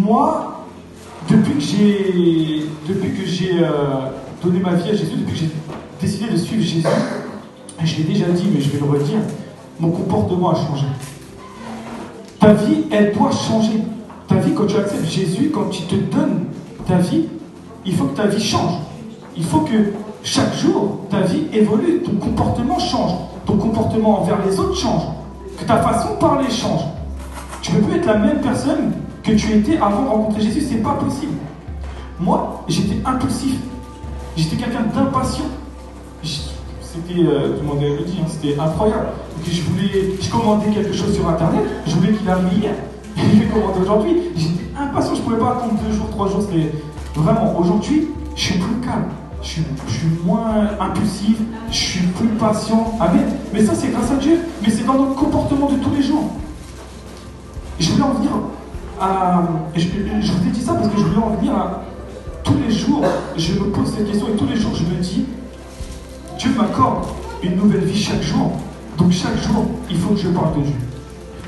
moi, depuis que j'ai donné ma vie à Jésus, depuis que j'ai décidé de suivre Jésus, je l'ai déjà dit, mais je vais le redire, mon comportement a changé. Ta vie, elle doit changer. Ta vie, quand tu acceptes Jésus, quand tu te donnes ta vie, il faut que ta vie change. Il faut que chaque jour, ta vie évolue, ton comportement change, ton comportement envers les autres change, que ta façon de parler change. Tu ne peux plus être la même personne que tu étais avant de rencontrer Jésus, c'est pas possible. Moi, j'étais impulsif, j'étais quelqu'un d'impatient. C'était, tout le monde le dit, hein, c'était incroyable. Je commandais quelque chose sur Internet, je voulais qu'il arrive hier. Je l'ai commandé aujourd'hui, j'étais impatient, je ne pouvais pas attendre 2 jours, 3 jours. C'était vraiment, aujourd'hui, je suis plus calme. Je suis moins impulsif, je suis plus patient. Amen. Mais ça, c'est grâce à Dieu. Mais c'est dans notre comportement de tous les jours. Je voulais en venir à... Je vous ai dit ça parce que je voulais en venir à... Tous les jours, je me pose cette question et tous les jours, je me dis, Dieu m'accorde une nouvelle vie chaque jour. Donc chaque jour, il faut que je parle de Dieu.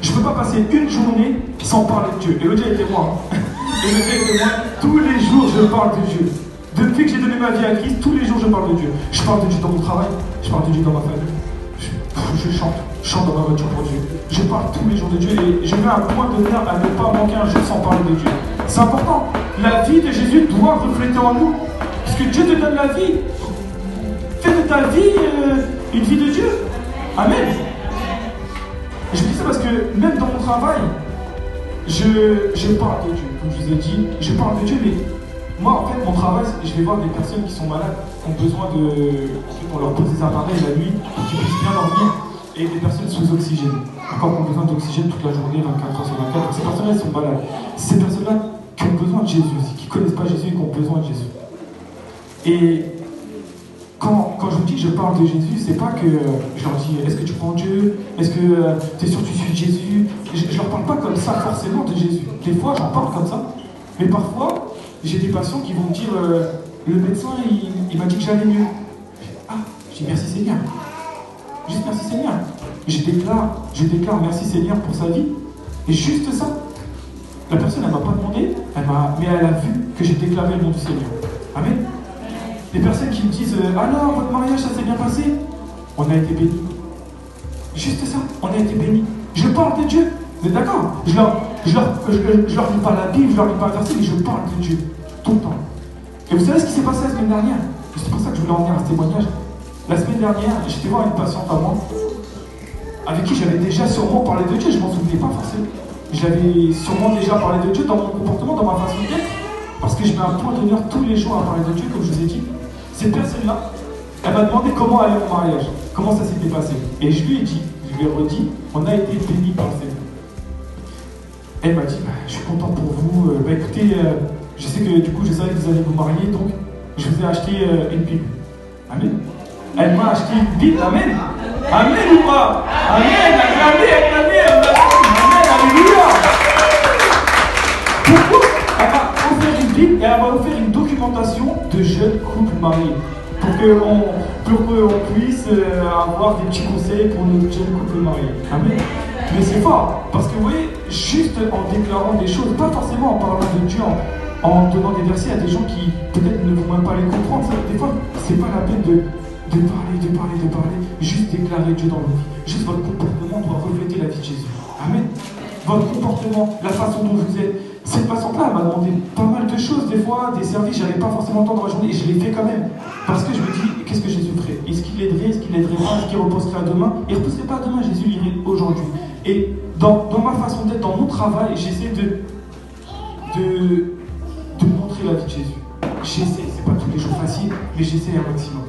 Je ne peux pas passer une journée sans parler de Dieu. Et le Dieu était moi. Et le Dieu était moi. Tous les jours, je parle de Dieu. Depuis que j'ai donné ma vie à Christ, tous les jours je parle de Dieu. Je parle de Dieu dans mon travail, je parle de Dieu dans ma famille. Je chante dans ma voiture pour Dieu. Je parle tous les jours de Dieu et je mets un point d'honneur à ne pas manquer un jour sans parler de Dieu. C'est important. La vie de Jésus doit refléter en nous. Parce que Dieu te donne la vie. Fais de ta vie une vie de Dieu. Amen. Et je dis ça parce que même dans mon travail, je parle de Dieu. Comme je vous ai dit, je parle de Dieu, mais moi, en fait, mon travail, je vais voir des personnes qui sont malades, qui ont besoin qu'on leur pose des appareils la nuit pour qu'ils puissent bien dormir, et des personnes sous oxygène, encore qui ont besoin d'oxygène toute la journée, 24 heures sur 24. Ces personnes-là, elles sont malades. Ces personnes-là qui ont besoin de Jésus aussi, qui ne connaissent pas Jésus et qui ont besoin de Jésus. Et quand je vous dis que je parle de Jésus, c'est pas que je leur dis est-ce que tu crois en Dieu, est-ce que tu es sûr que tu suis Jésus. Je leur parle pas comme ça forcément de Jésus. Des fois, j'en parle comme ça, mais parfois, j'ai des patients qui vont me dire le médecin, il m'a dit que j'allais mieux. Ah, je dis merci Seigneur. Juste merci Seigneur. Je déclare merci Seigneur pour sa vie. Et juste ça. La personne, elle m'a pas demandé, mais elle a vu que j'ai déclaré le nom du Seigneur. Amen. Les personnes qui me disent alors, votre mariage, ça s'est bien passé? On a été bénis. Juste ça, on a été bénis. Je parle de Dieu. Vous êtes d'accord? Je leur lis pas la Bible, je leur lis pas le verset, mais je parle de Dieu. Tout le temps. Et vous savez ce qui s'est passé la semaine dernière? C'est pour ça que je voulais en venir à ce témoignage. La semaine dernière, j'étais voir une patiente à moi, avec qui j'avais déjà sûrement parlé de Dieu, je m'en souvenais pas forcément. J'avais sûrement déjà parlé de Dieu dans mon comportement, dans ma façon d'être, parce que je mets un point d'honneur tous les jours à parler de Dieu, comme je vous ai dit. Cette personne-là, elle m'a demandé comment allait mon mariage, comment ça s'était passé. Et je lui ai dit, je lui ai redit, on a été bénis par le Seigneur. Elle m'a dit, je suis content pour vous, écoutez, je sais que du coup je savais que vous allez vous marier, donc je vous ai acheté une Bible. Amen. Elle m'a acheté une Bible, amen. Amen ou pas? Amen, amen, alléluia. Pourquoi? Elle m'a offert une Bible et elle m'a offert une documentation de jeunes couples mariés. Pour qu'on puisse avoir des petits conseils pour nos jeunes couples mariés. Amen. Mais c'est fort, parce que vous voyez, juste en déclarant des choses, pas forcément en parlant de Dieu, en donnant des versets à des gens qui peut-être ne vont même pas les comprendre, ça, des fois, c'est pas la peine de parler, juste déclarer Dieu dans vos vies. Juste votre comportement doit refléter la vie de Jésus. Amen. Votre comportement, la façon dont vous êtes. Cette patiente-là m'a demandé pas mal de choses, des fois, des services, j'avais pas forcément le temps dans la journée, et je l'ai fait quand même. Parce que je me dis, qu'est-ce que Jésus ferait? Est-ce qu'il l'aiderait? Est-ce qu'il l'aiderait pas? Est-ce qu'il reposerait à demain? Il ne reposerait pas à demain, Jésus l'irait aujourd'hui. Et dans ma façon d'être, dans mon travail, j'essaie de montrer la vie de Jésus. J'essaie, c'est pas tous les jours facile, mais j'essaie un maximum.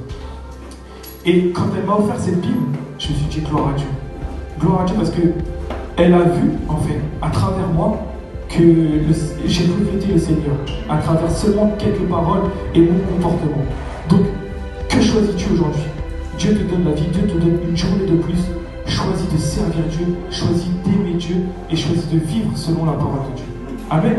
Et quand elle m'a offert cette Bible, je me suis dit gloire à Dieu. Gloire à Dieu parce qu'elle a vu, en fait, à travers moi, que j'ai reflété le Seigneur à travers seulement quelques paroles et mon comportement. Donc, que choisis-tu aujourd'hui? Dieu te donne la vie, Dieu te donne une journée de plus. Choisis de servir Dieu, choisis d'aimer Dieu et choisis de vivre selon la parole de Dieu. Amen.